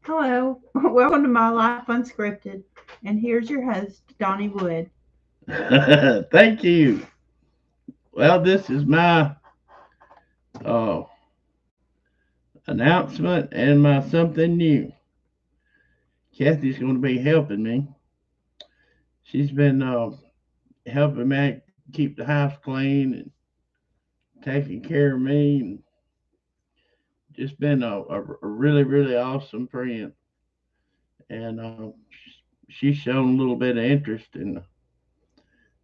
Hello, welcome to My Life Unscripted. And here's your host, Donnie Wood. Thank you. Well, this is my uh, announcement and my something new. Kathy's going to be helping me. She's been helping me keep the house clean and taking care of me, and just been a really, really awesome friend. And she's shown a little bit of interest in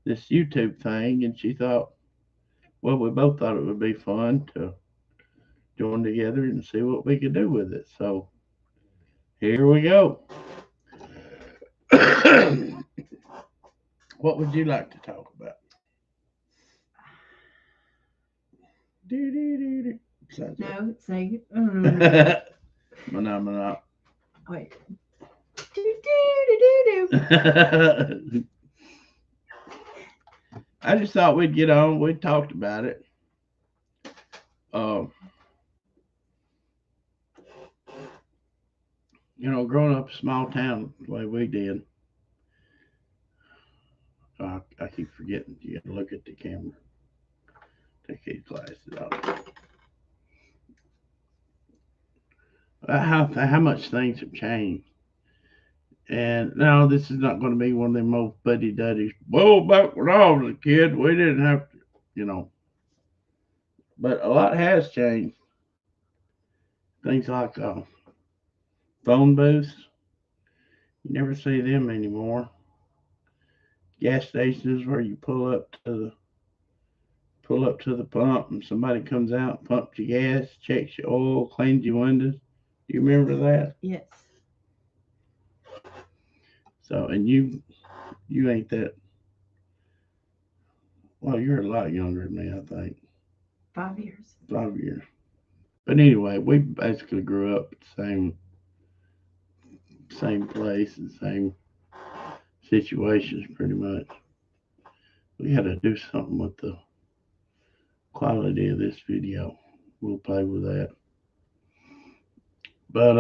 this YouTube thing, and she thought, well, we both thought it would be fun to join together and see what we could do with it. So here we go. What would you like to talk about? Do, do, do, do. Besides No, say, that. Mana, mana. wait. Do, do, do, do, I just thought we'd get on. We talked about it. Um, growing up a small town the way we did, I keep forgetting you got to look at the camera. Take these glasses off. How much things have changed. And now this is not going to be one of them old buddy duddies. Well, back when I was a kid, we didn't have to, you know. But a lot has changed. Things like phone booths, you never see them anymore. Gas stations where you pull up to the pump and somebody comes out, pumps your gas, checks your oil, cleans your windows. You remember that? yes, So, and you ain't that. Well, you're a lot younger than me, I think. 5 years. 5 years. But anyway, we basically grew up at the same place and same situations pretty much. We got to do something with the quality of this video. We'll play with that. But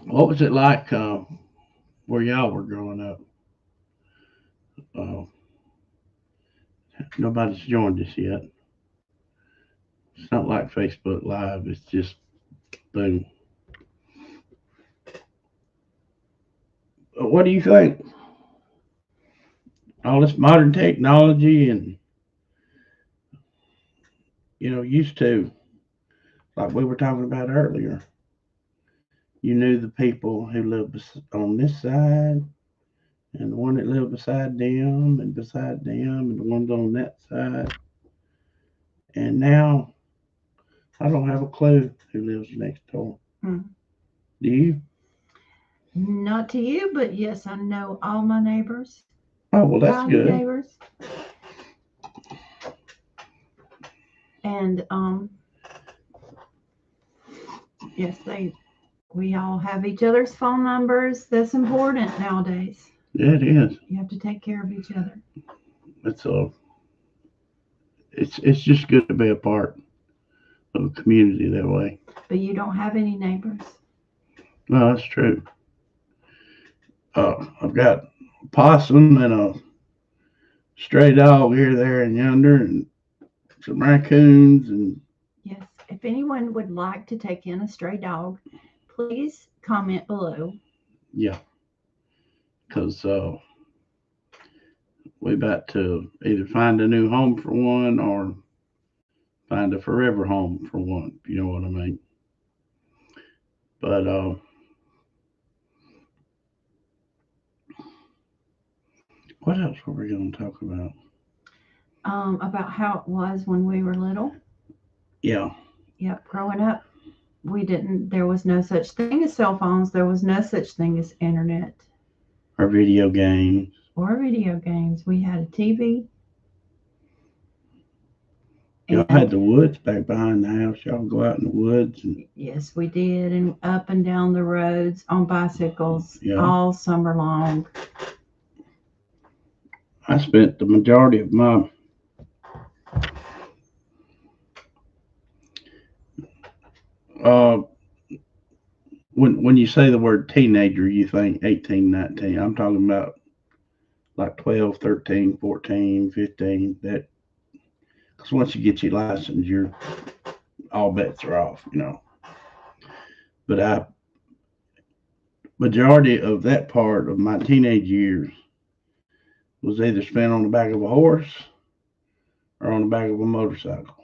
what was it like where y'all were growing up? Uh, Nobody's joined us yet. It's not like Facebook Live. It's just boom. What do you think? All this modern technology and used to, like we were talking about earlier, you knew the people who lived on this side and the one that lived beside them and the ones on that side. And now I don't have a clue who lives next door. Hmm. Do you? Not to you, but yes, I know all my neighbors, Oh, well, that's tiny good. neighbors. And yes, we all have each other's phone numbers. That's important nowadays. Yeah, it is. You have to take care of each other. It's it's just good to be a part of a community that way. But you don't have any neighbors. No, that's true. I've got a possum and a stray dog here, there, and yonder, and some raccoons, and Yes, if anyone would like to take in a stray dog, please comment below. yeah, because we about to either find a new home for one or find a forever home for one. If you know what I mean. But what else were we going to talk about? About how it was when we were little. Yeah, Yep, growing up, there was no such thing as cell phones, there was no such thing as internet our video games. or video games. We had a TV, Y'all had and the woods back behind the house. Y'all go out in the woods and yes, we did, and up and down the roads on bicycles yeah. all summer long. I spent the majority of Uh, when you say the word teenager, you think 18, 19. I'm talking about like 12, 13, 14, 15. That because once you get your license, you're all bets are off, you know. But I majority of that part of my teenage years was either spent on the back of a horse or on the back of a motorcycle,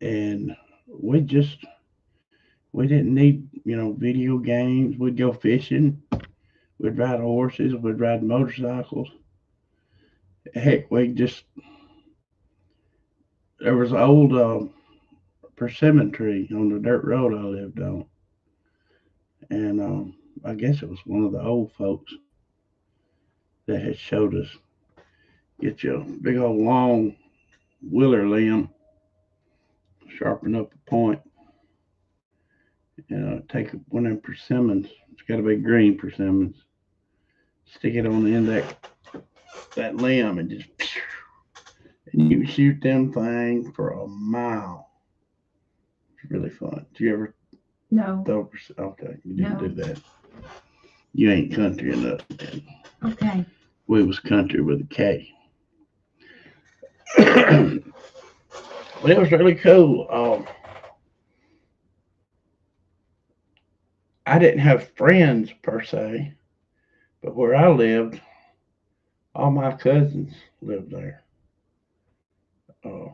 and we just we didn't need video games. We'd go fishing. We'd ride horses. We'd ride motorcycles. Heck, we just there was an old persimmon tree on the dirt road I lived on, and I guess it was one of the old folks that had showed us get you a big old long willer limb, sharpen up a point, and take one of them persimmons. It's got to be green persimmons. Stick it on the end of that limb and just and you shoot them things for a mile. It's really fun. Did you ever No. throw? Okay, you didn't No. do that. You ain't country enough. Man. Okay. We was country with a K. But it was really cool. I didn't have friends per se, but where I lived, all my cousins lived there. Uh,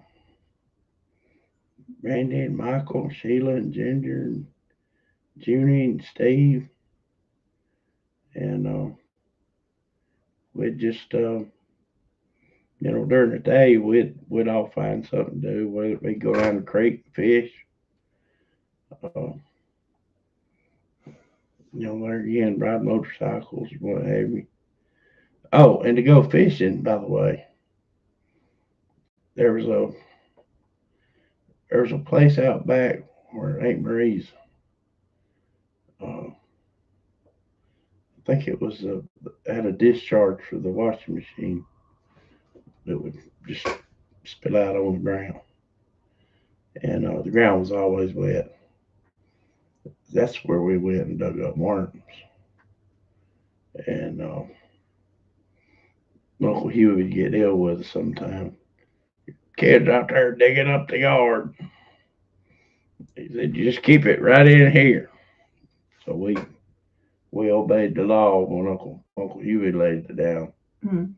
Randy and Michael, and Sheila and Ginger and Junie and Steve, and we'd just during the day we'd all find something to do. Whether we go down the creek and fish, uh, there again ride motorcycles, what have you. Oh, and to go fishing, by the way, there was a place out back where Aunt Marie's. I think it was had a discharge for the washing machine that would just spill out on the ground, and the ground was always wet. That's where we went and dug up worms. And Uncle Huey would get ill with us sometime. Kids out there digging up the yard. He said, "Just keep it right in here." So we obeyed the law when Uncle Huey laid it down. Mm.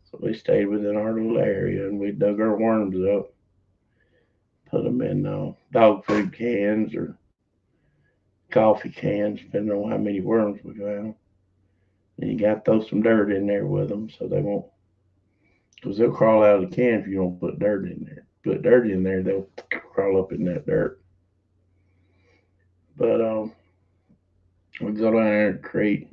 So we stayed within our little area and we dug our worms up, put them in dog food cans or coffee cans, depending on how many worms we found. And you got to throw some dirt in there with them so they won't, because they'll crawl out of the can if you don't put dirt in there. Put dirt in there, they'll crawl up in that dirt. But we go down there and creek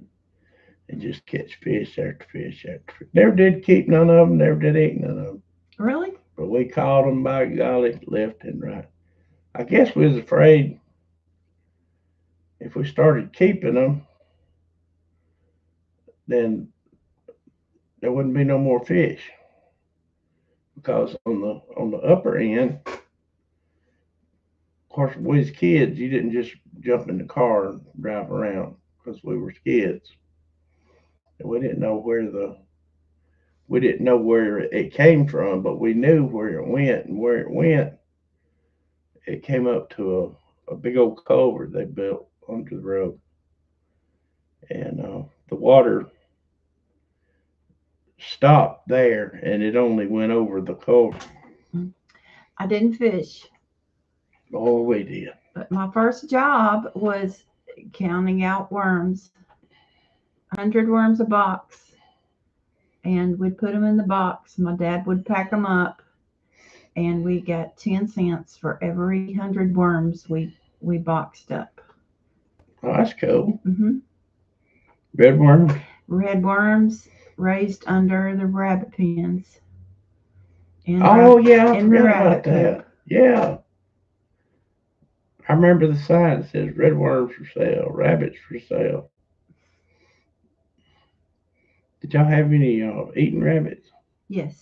and just catch fish after fish after fish. Never did keep none of them, never did eat none of them. Really? But we caught them by golly, left and right. I guess we was afraid if we started keeping them, then there wouldn't be no more fish. Because on the upper end, of course, we was kids. You didn't just jump in the car and drive around because we were kids. And we didn't know where it came from, but we knew where it went, and where it went, it came up to a big old culvert they built onto the road, and the water stopped there, and it only went over the culvert. I didn't fish, Oh, we did. but my first job was counting out worms, 100 worms a box, and we'd put them in the box. My dad would pack them up, and we got 10 cents for every 100 worms we boxed up. Oh, that's cool. Hmm. Red worm. Red worms raised under the rabbit pens. Oh yeah, I in the forgot rabbit about that. coop. Yeah, I remember the sign that says red worms for sale, rabbits for sale. Did y'all have any eating rabbits? Yes.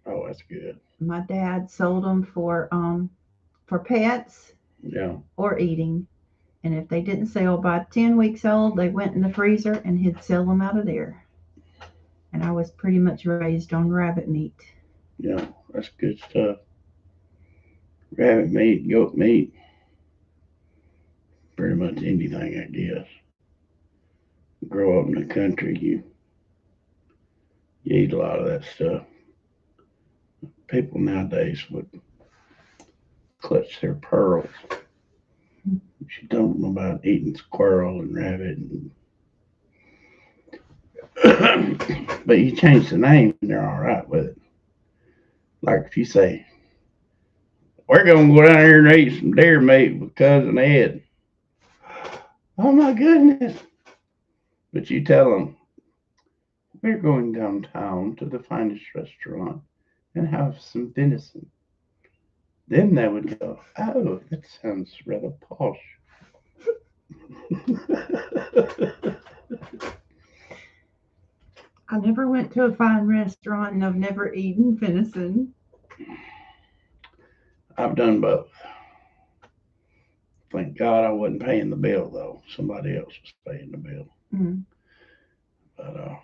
Oh, that's good. My dad sold them for for pets Yeah. or eating. And if they didn't sell by 10 weeks old, they went in the freezer and he'd sell them out of there. And I was pretty much raised on rabbit meat. Yeah. That's good stuff. Rabbit meat, goat meat, pretty much anything, I guess. Grow up in the country, you eat a lot of that stuff. People nowadays would clutch their pearls. She don't know about eating squirrel and rabbit. But you change the name and they're all right with it. Like if you say, we're going to go down here and eat some deer meat with Cousin Ed. Oh my goodness. But you tell them, we're going downtown to the finest restaurant and have some venison. Then they would go, oh, that sounds rather posh. I never went to a fine restaurant and I've never eaten venison. I've done both. Thank God I wasn't paying the bill though. Somebody else was paying the bill. Mm. But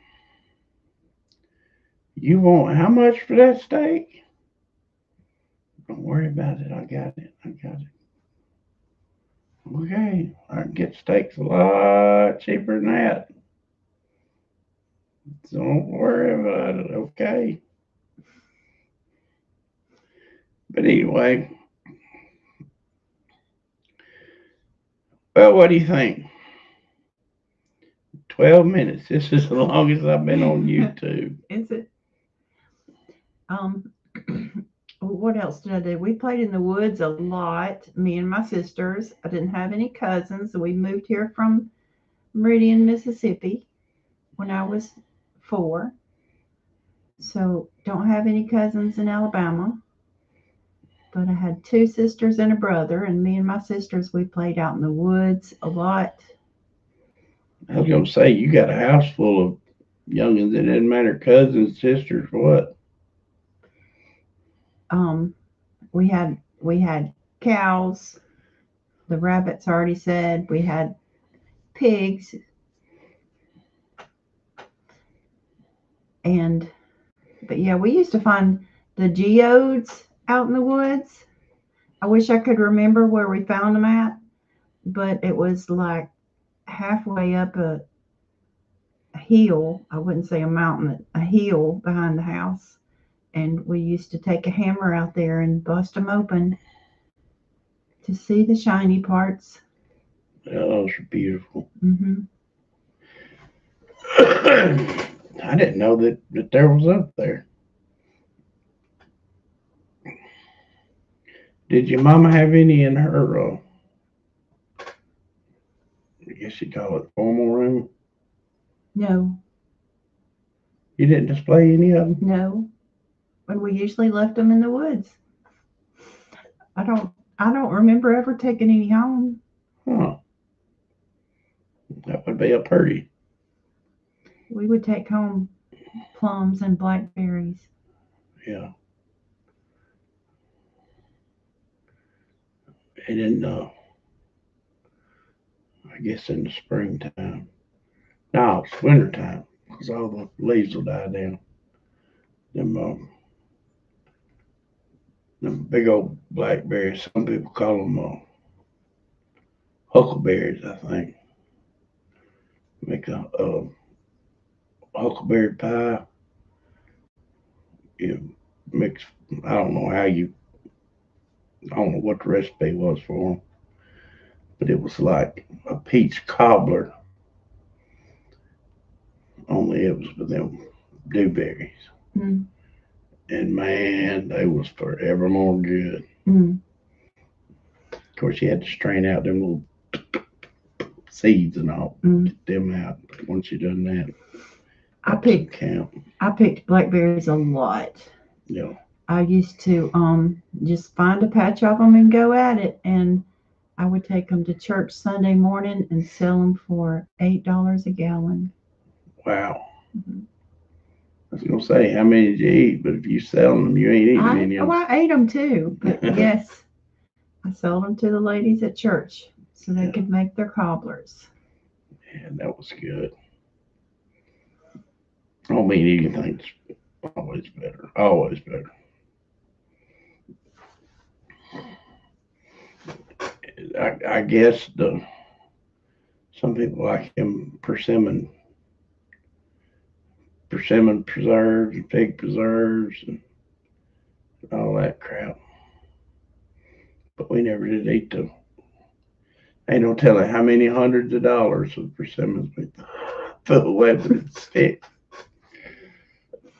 you want how much for that steak? Don't worry about it. I got it. Okay, I can get steaks a lot cheaper than that. So don't worry about it, okay? But anyway, well, what do you think? 12 minutes. This is the longest I've been on YouTube. Is it? What else did I do? We played in the woods a lot, me and my sisters. I didn't have any cousins. We moved here from Meridian, Mississippi when I was 4. So don't have any cousins in Alabama. But I had 2 sisters and a brother, and me and my sisters, we played out in the woods a lot. I was gonna say you got a house full of youngins. It didn't matter, cousins, sisters, what? We had cows. The rabbits already said. We had pigs. But yeah, we used to find the geodes out in the woods. I wish I could remember where we found them at, but it was like halfway up a hill. I wouldn't say a mountain, a hill behind the house. And we used to take a hammer out there and bust them open to see the shiny parts. Yeah, those are beautiful. Mm-hmm. I didn't know that there was up there. Did your mama have any in her, I guess you call it formal room? No. You didn't display any of them? No. And we usually left them in the woods. I don't remember ever taking any home. Huh. That would be a purdy. We would take home plums and blackberries. Yeah. And in I guess in the springtime. No, it's wintertime because all the leaves will die down. Them big old blackberries. Some people call them huckleberries, I think. Make a huckleberry pie. You mix. I don't know what the recipe was for them, but it was like a peach cobbler. Only it was with them dewberries. Mm. And man, they was forevermore good. Mm. Of course, you had to strain out them little seeds and all, get them out. Once you done that, I picked blackberries a lot. Yeah. I used to just find a patch of them and go at it, and I would take them to church Sunday morning and sell them for $8 a gallon. Wow. Mm-hmm. I was gonna say, how many did you eat? But if you sell them, you ain't eating any of them. I ate them too, but yes, I sold them to the ladies at church so they Yeah. could make their cobblers. Yeah, that was good. Home eating things always better. Always better. I guess some people like them persimmon preserves and fig preserves and all that crap. But we never did eat them. Ain't no telling how many hundreds of dollars of persimmons we threw away with the stick.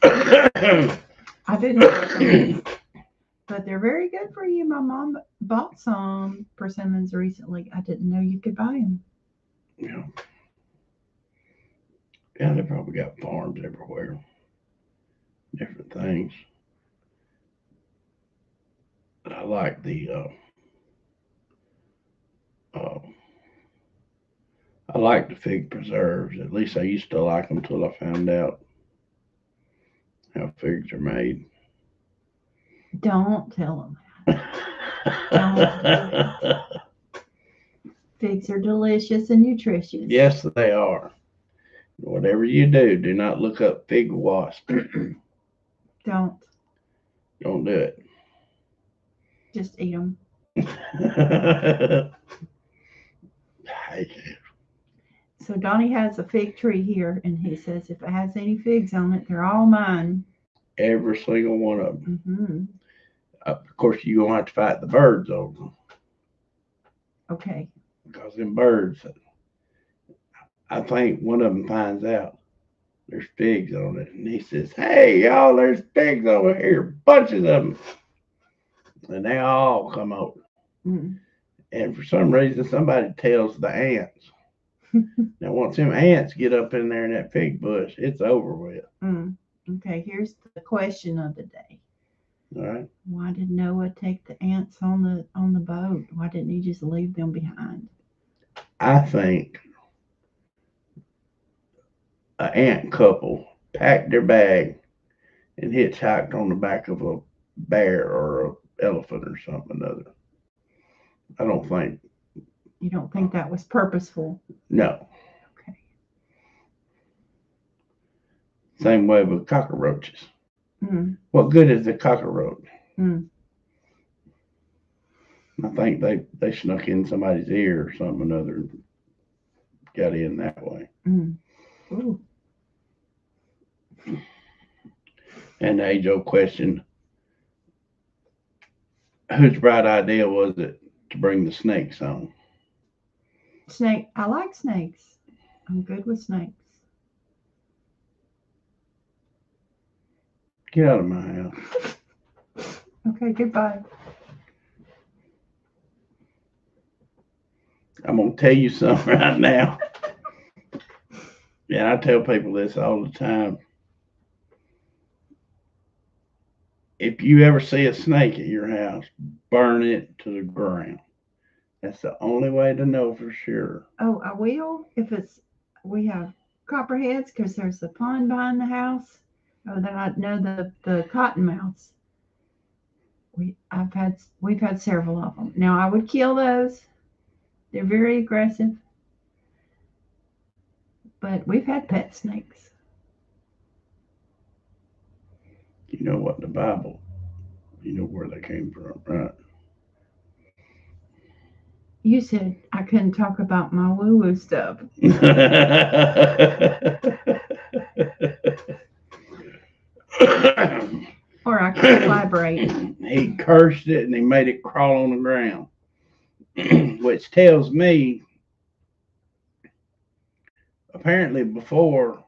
I didn't, but they're very good for you. My mom bought some persimmons recently. I didn't know you could buy them. Yeah. Yeah, they probably got farms everywhere. Different things. I like uh, I like the fig preserves. At least I used to like them till I found out how figs are made. Don't tell them. Figs are delicious and nutritious. Yes, they are. Whatever you do not look up fig wasp. Don't. Don't do it. Just eat them. So Donnie has a fig tree here, and he says if it has any figs on it, they're all mine. Every single one of them. Mm-hmm. Of course, you're going to have to fight the birds over them. Okay. Because them birds, I think one of them finds out there's figs on it, and he says, "Hey, y'all, there's figs over here, bunches of them." And they all come over. Mm. And for some reason, somebody tells the ants. Now, once them ants get up in there in that fig bush, it's over with. Okay, here's the question of the day. All right. Why did Noah take the ants on the boat? Why didn't he just leave them behind? I think an ant couple packed their bag and hitchhiked on the back of a bear or an elephant or something or other. I don't think. You don't think that was purposeful? No. Okay. Same way with cockroaches. Mm. What good is a cockroach? Mm. I think they snuck in somebody's ear or something or other. Got in that way. Mm. Ooh. And the age-old question, whose bright idea was it to bring the snakes on? Snake. I like snakes. I'm good with snakes. Get out of my house. Okay, goodbye. I'm going to tell you something right now. Yeah, I tell people this all the time. If you ever see a snake at your house, burn it to the ground. That's the only way to know for sure. Oh, I will if we have copperheads because there's the pond behind the house. Oh, then I know the cottonmouths. We've had several of them. Now I would kill those. They're very aggressive. But we've had pet snakes. You know what, the Bible, you know where they came from, right? You said I couldn't talk about my woo-woo stuff. Or I could elaborate. He cursed it and he made it crawl on the ground, which tells me apparently before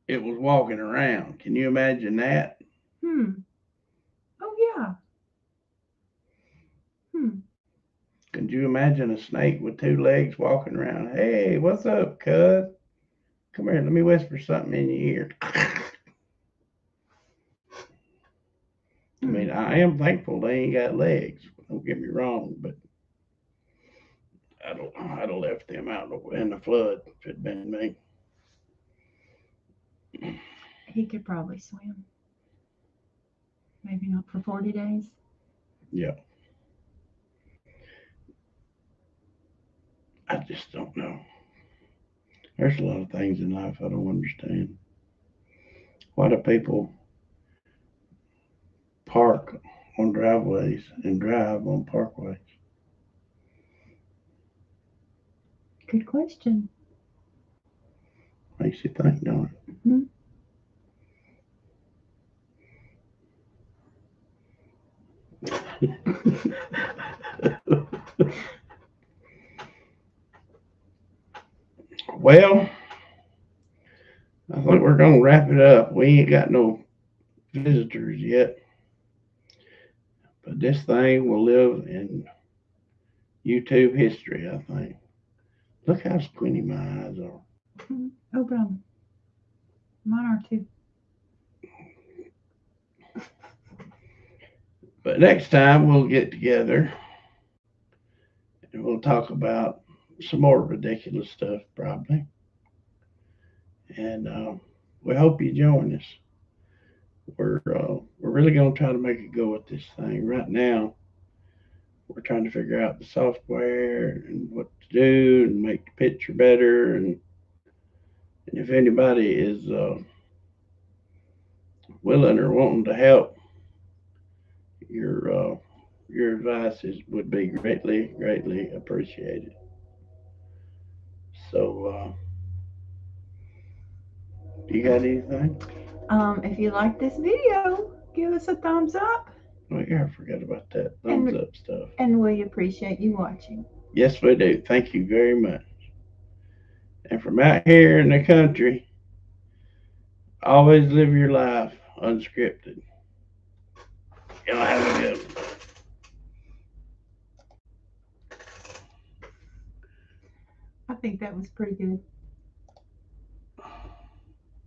it was walking around. Can you imagine that? Oh yeah. Could you imagine a snake with two legs walking around? Hey, what's up, cuz? Come here, let me whisper something in your ear. I mean, I am thankful they ain't got legs. Don't get me wrong, but I'd have left them out in the flood if it'd been me. He could probably swim. Maybe not for 40 days. Yeah. I just don't know. There's a lot of things in life I don't understand. Why do people park on driveways and drive on parkways? Good question. Makes you think, don't it? Mhm. Well, I think we're gonna wrap it up. We ain't got no visitors yet, but this thing will live in YouTube history, I think. Look how squinty my eyes are. Open them. Mine are too. But next time we'll get together and we'll talk about some more ridiculous stuff, probably. And we hope you join us. We're really gonna try to make a go at this thing. Right now, we're trying to figure out the software and what to do and make the picture better. And if anybody is willing or wanting to help, your your advices would be greatly appreciated. So, you got anything? If you like this video, give us a thumbs up, Oh yeah, I forgot about that thumbs up stuff. and we appreciate you watching. Yes, we do. Thank you very much. And from out here in the country, always live your life unscripted. Y'all have a good one. I think that was pretty good.